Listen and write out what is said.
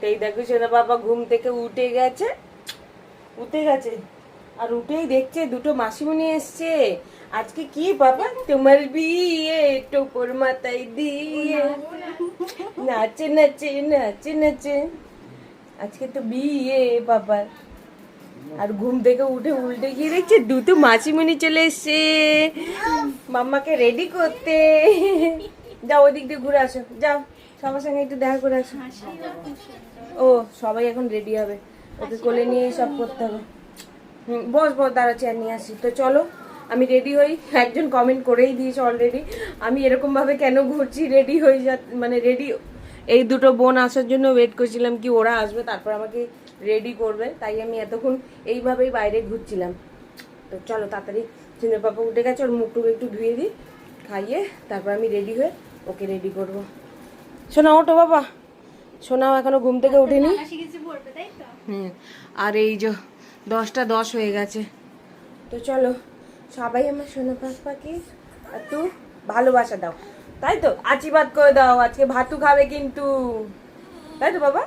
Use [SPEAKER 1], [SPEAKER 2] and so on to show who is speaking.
[SPEAKER 1] এই দেখো সোনা বাবা ঘুম থেকে উঠে গেছে আর উঠেই দেখছে দুটো মাসিমণি এসছে। আজকে কি বাবা তোমার বিয়ে টোপর মাথায় দিয়ে নাচে নাচে নাচে নাচে আজকে তো বিয়ে বাবার। আর ঘুম থেকে উঠে উল্টে গিয়ে দেখছে দুটো মাসিমণি চলে এসছে মাম্মাকে রেডি করতে। যাও ওই দিক দিয়ে ঘুরে আসো, যাও সবার সঙ্গে একটু দেখা করে আসো। ও সবাই এখন রেডি হবে, ওকে কোলে নিয়েই সব করতে হবে। বস দাঁড়া চেয়ার নিয়ে আসি। তো চলো আমি রেডি হই। একজন কমেন্ট করেই দিয়েছে অলরেডি আমি এরকমভাবে কেন ঘুরছি, রেডি হয়ে মানে রেডি এই দুটো বোন আসার জন্য ওয়েট করছিলাম কি ওরা আসবে তারপর আমাকে রেডি করবে, তাই আমি এতক্ষণ এইভাবেই বাইরে ঘুরছিলাম। তো চলো তাড়াতাড়ি চিনের পাপা উঠে গেছে, ওর মুখটুকু একটু ধুয়ে দিই, খাইয়ে তারপর আমি রেডি হয়ে ওকে রেডি করবো। শোনা ওঠো বাবা, শোনাও এখনো ঘুম থেকে উঠেনি। আর এই যে 10টা 10 হয়ে গেছে। তো চলো সবাই আমার সোনা পাপাকে একটু ভালোবাসা দাও, তাই তো আশীর্বাদ করে দাও। আজকে ভাতু খাবে কিন্তু, তাই তো বাবা?